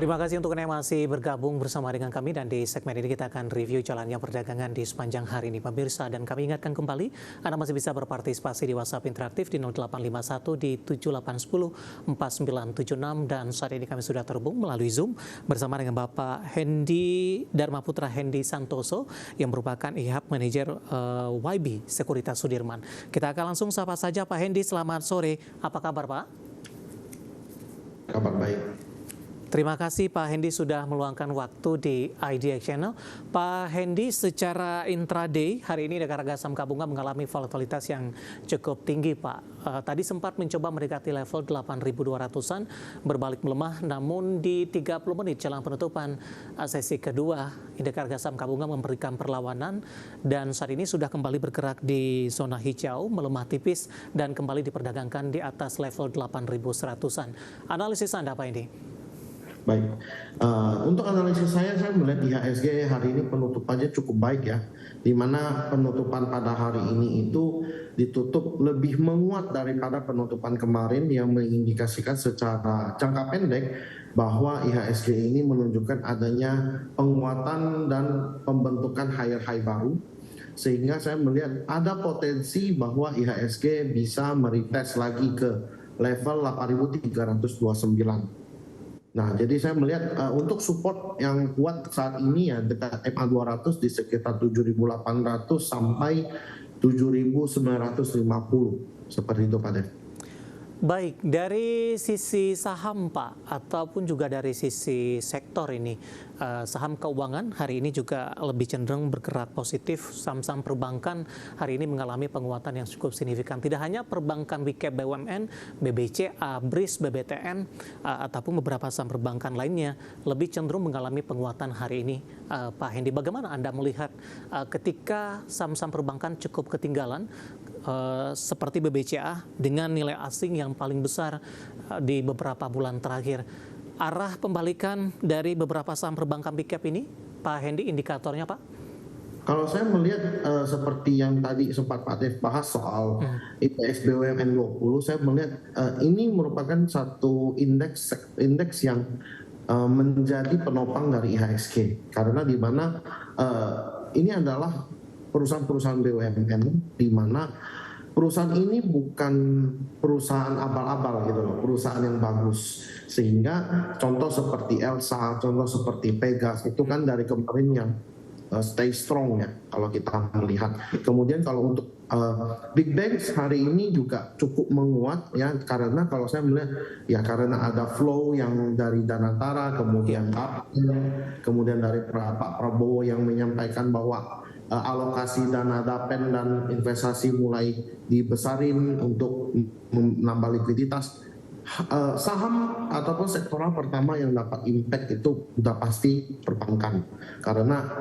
Terima kasih untuk Anda yang masih bergabung bersama dengan kami dan di segmen ini kita akan review jalannya perdagangan di sepanjang hari ini pemirsa, dan kami ingatkan kembali Anda masih bisa berpartisipasi di WhatsApp interaktif di 0851 di 7810 4976, dan saat ini kami sudah terhubung melalui Zoom bersama dengan Bapak Hendy Darmaputra Hendy Santoso yang merupakan IHAB Manager YB Sekuritas Sudirman. Kita akan langsung sapa saja Pak Hendy, selamat sore. Apa kabar Pak? Kabar baik. Terima kasih Pak Hendy sudah meluangkan waktu di IDX Channel. Pak Hendy, secara intraday hari ini harga saham gabungan mengalami volatilitas yang cukup tinggi Pak. Tadi sempat mencoba mendekati level 8.200-an, berbalik melemah, namun di 30 menit jelang penutupan sesi kedua, indeks harga saham gabungan memberikan perlawanan dan saat ini sudah kembali bergerak di zona hijau, melemah tipis dan kembali diperdagangkan di atas level 8.100-an. Analisis Anda Pak Hendy? Baik, untuk analisis saya melihat IHSG hari ini penutupannya cukup baik ya, di mana penutupan pada hari ini itu ditutup lebih menguat daripada penutupan kemarin yang mengindikasikan secara jangka pendek bahwa IHSG ini menunjukkan adanya penguatan dan pembentukan higher high baru, sehingga saya melihat ada potensi bahwa IHSG bisa meretest lagi ke level 8.329. Nah, jadi saya melihat untuk support yang kuat saat ini ya dekat MA200 di sekitar 7.800 sampai 7.950 seperti itu Pak Dev. Baik, dari sisi saham Pak, ataupun juga dari sisi sektor ini, saham keuangan hari ini juga lebih cenderung bergerak positif. Saham-saham perbankan hari ini mengalami penguatan yang cukup signifikan. Tidak hanya perbankan big cap BUMN, BBCA, BRIS, BBTN, ataupun beberapa saham perbankan lainnya lebih cenderung mengalami penguatan hari ini. Pak Hendy, bagaimana Anda melihat ketika saham-saham perbankan cukup ketinggalan, seperti BBCA dengan nilai asing yang paling besar di beberapa bulan terakhir? Arah pembalikan dari beberapa saham perbankan big cap ini, Pak Hendy, indikatornya Pak? Kalau saya melihat seperti yang tadi sempat Pak Dev bahas soal indeks BUMN 20, saya melihat ini merupakan satu indeks yang menjadi penopang dari IHSG, karena di mana ini adalah perusahaan-perusahaan BUMN di mana perusahaan ini bukan perusahaan abal-abal gitu loh, perusahaan yang bagus, sehingga contoh seperti Elsa, contoh seperti Pegas itu kan dari kemarin yang stay strong ya kalau kita melihat. Kemudian kalau untuk big banks hari ini juga cukup menguat ya, karena kalau saya melihat ya karena ada flow yang dari Danantara, kemudian dari Pak Prabowo yang menyampaikan bahwa alokasi dana dapen dan investasi mulai dibesarin untuk menambah likuiditas. Saham ataupun sektoral pertama yang dapat impact itu udah pasti perbankan, karena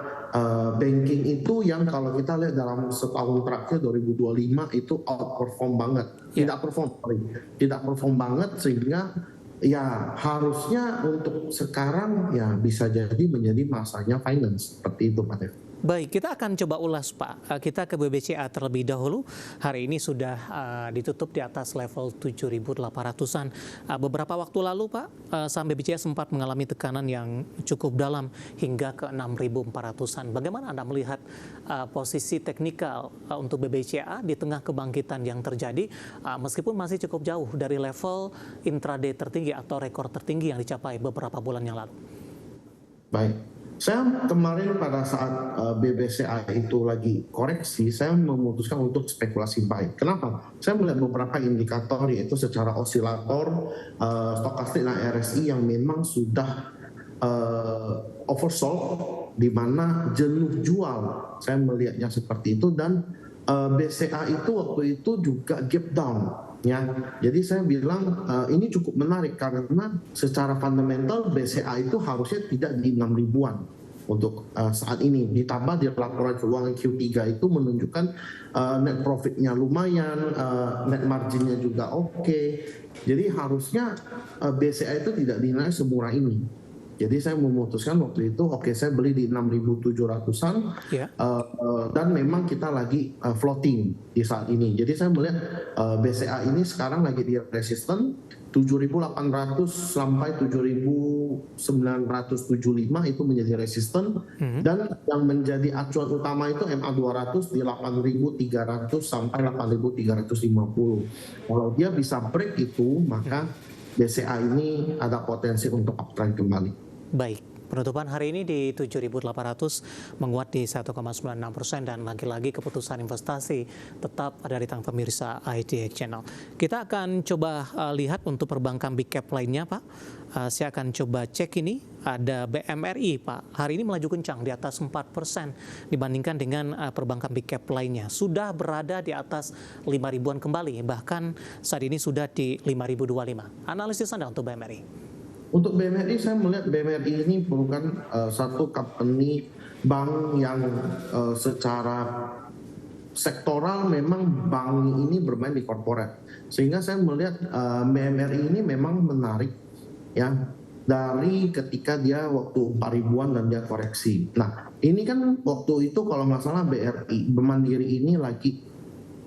banking itu yang kalau kita lihat dalam setahun terakhir 2025 itu outperform banget, tidak perform banget, sehingga ya harusnya untuk sekarang ya bisa jadi menjadi masanya finance seperti itu Pak Dev. Baik, kita akan coba ulas Pak. Kita ke BBCA terlebih dahulu. Hari ini sudah ditutup di atas level 7.800-an. Beberapa waktu lalu Pak, saham BBCA sempat mengalami tekanan yang cukup dalam hingga ke 6.400-an. Bagaimana Anda melihat posisi teknikal untuk BBCA di tengah kebangkitan yang terjadi, meskipun masih cukup jauh dari level intraday tertinggi atau rekor tertinggi yang dicapai beberapa bulan yang lalu? Baik. Saya kemarin pada saat BBCA itu lagi koreksi, saya memutuskan untuk spekulasi buy. Kenapa? Saya melihat beberapa indikator, yaitu secara osilator, stokastik dan RSI yang memang sudah oversold, di mana jenuh jual. Saya melihatnya seperti itu, dan BCA itu waktu itu juga gap down. Ya, jadi saya bilang ini cukup menarik karena secara fundamental BCA itu harusnya tidak di 6 ribuan untuk saat ini. Ditambah di laporan keuangan Q3 itu menunjukkan net profitnya lumayan, net marginnya juga oke. Jadi harusnya BCA itu tidak dinilai semurah ini. Jadi saya memutuskan waktu itu, saya beli di 6.700-an, dan memang kita lagi floating di saat ini. Jadi saya melihat BCA ini sekarang lagi di resisten 7.800 sampai 7.000 1975 itu menjadi resisten, dan yang menjadi acuan utama itu MA 200 di 8.300 sampai 8.350. Kalau dia bisa break itu, maka BCA ini ada potensi untuk uptrend kembali. Baik. Penutupan hari ini di 7.800 menguat di 1,96% dan lagi-lagi keputusan investasi tetap ada di tangan pemirsa IDX Channel. Kita akan coba lihat untuk perbankan big cap lainnya, Pak. Saya akan coba cek ini. Ada BMRI, Pak. Hari ini melaju kencang di atas 4% dibandingkan dengan perbankan big cap lainnya. Sudah berada di atas 5.000-an kembali, bahkan saat ini sudah di 5.025. Analisis Anda untuk BMRI? Untuk BMRI, saya melihat BMRI ini merupakan satu company bank yang secara sektoral memang bank ini bermain di corporate. Sehingga saya melihat BMRI ini memang menarik ya dari ketika dia waktu 4.000-an dan dia koreksi. Nah, ini kan waktu itu kalau nggak salah BRI Mandiri ini lagi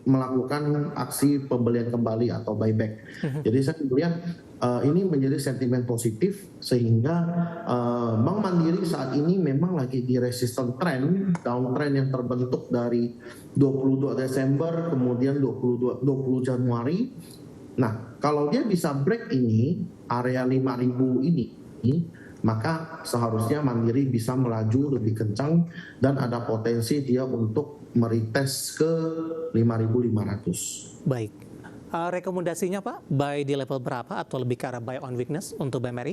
melakukan aksi pembelian kembali atau buyback. Jadi saya melihat ini menjadi sentimen positif sehingga Bank Mandiri saat ini memang lagi di resistant trend, downtrend yang terbentuk dari 22 Desember kemudian 20 Januari. Nah, kalau dia bisa break ini area 5.000 ini, maka seharusnya Mandiri bisa melaju lebih kencang dan ada potensi dia untuk meretest ke 5.500. Baik. Rekomendasinya Pak, buy di level berapa atau lebih ke arah buy on weakness untuk BMRI?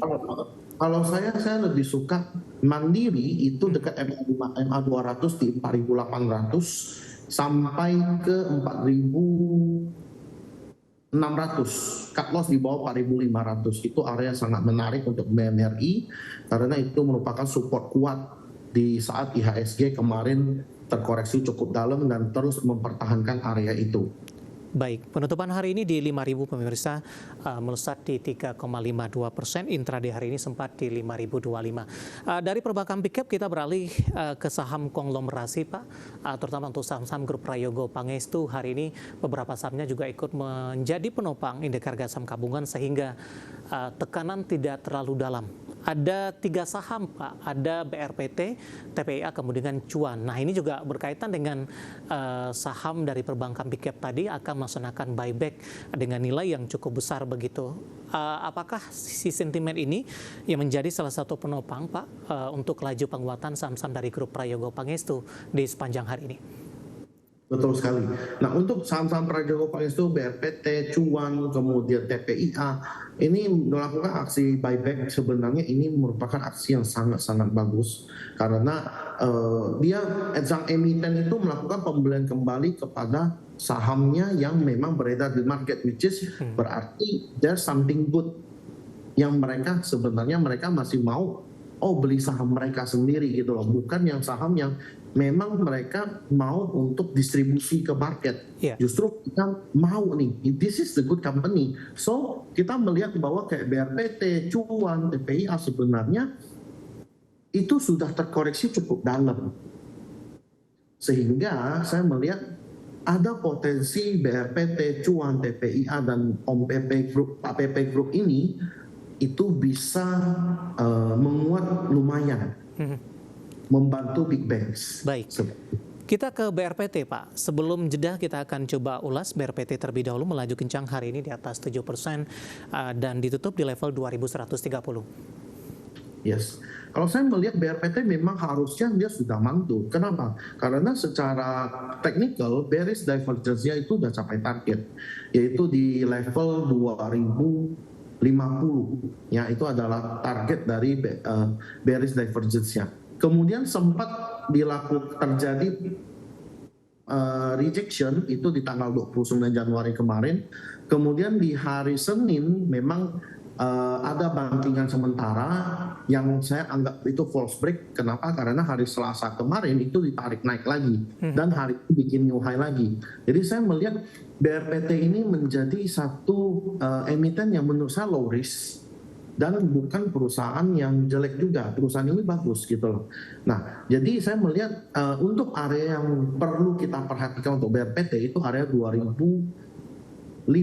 Kalau saya lebih suka Mandiri itu dekat MA 200 di 4.800 sampai ke 4.600. Cut loss di bawah 4.500. Itu area sangat menarik untuk BMRI karena itu merupakan support kuat di saat IHSG kemarin terkoreksi cukup dalam dan terus mempertahankan area itu. Baik, penutupan hari ini di 5.000 pemirsa melesat di 3,52%, intraday hari ini sempat di 5.025. Dari perbankan big cap kita beralih ke saham konglomerasi Pak, terutama untuk saham-saham grup Prayogo Pangestu. Hari ini beberapa sahamnya juga ikut menjadi penopang indeks harga saham gabungan sehingga tekanan tidak terlalu dalam. Ada 3 saham Pak, ada BRPT, TPIA, kemudian Cuan. Nah ini juga berkaitan dengan saham dari perbankan big cap tadi akan melaksanakan buyback dengan nilai yang cukup besar begitu. Apakah si sentimen ini yang menjadi salah satu penopang Pak untuk laju penguatan saham-saham dari grup Prayogo Pangestu di sepanjang hari ini? Betul sekali. Nah, untuk saham-saham Prayogo Pangestu, BRPT, Cuan, kemudian TPIA, ini melakukan aksi buyback. Sebenarnya ini merupakan aksi yang sangat-sangat bagus karena dia sang emiten itu melakukan pembelian kembali kepada sahamnya yang memang beredar di market, which is berarti there's something good yang mereka sebenarnya mereka masih mau beli saham mereka sendiri gitu loh, bukan yang saham yang memang mereka mau untuk distribusi ke market. Justru kita mau nih, this is the good company. So kita melihat bahwa kayak BRPT, Cuan, TPIA sebenarnya itu sudah terkoreksi cukup dalam. Sehingga saya melihat ada potensi BRPT, Cuan, TPIA dan OMPP Group, APP Group ini itu bisa menguat lumayan. Membantu big banks. Baik. Kita ke BRPT Pak. Sebelum jeda kita akan coba ulas BRPT terlebih dahulu, melaju kencang hari ini di atas 7% dan ditutup di level 2.130. Yes. Kalau saya melihat BRPT memang harusnya dia sudah mantul. Kenapa? Karena secara teknikal bearish divergence-nya itu sudah capai target, yaitu di level 2050. Ya, itu adalah target dari bearish divergence-nya. Kemudian sempat dilakukan terjadi rejection itu di tanggal 29 Januari kemarin. Kemudian di hari Senin memang ada bantingan sementara yang saya anggap itu false break. Kenapa? Karena hari Selasa kemarin itu ditarik naik lagi dan hari itu bikin new high lagi. Jadi saya melihat BRPT ini menjadi satu emiten yang menurut saya low risk dan bukan perusahaan yang jelek juga. Perusahaan ini bagus gitu loh. Nah, jadi saya melihat untuk area yang perlu kita perhatikan untuk BRPT itu area 2050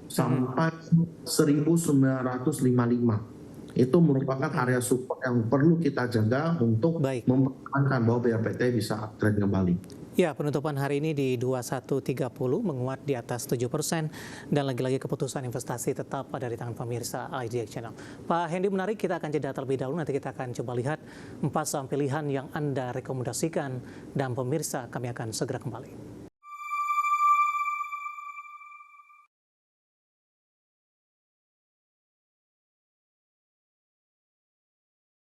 sampai 1955. itu merupakan area support yang perlu kita jaga untuk Baik. mempertahankan bahwa BRPT bisa uptrend kembali. Ya, penutupan hari ini di 21.30 menguat di atas 7% dan lagi-lagi keputusan investasi tetap ada di tangan pemirsa IDX Channel. Pak Hendy, menarik, kita akan jeda terlebih dahulu, nanti kita akan coba lihat 4 saham pilihan yang Anda rekomendasikan dan pemirsa kami akan segera kembali.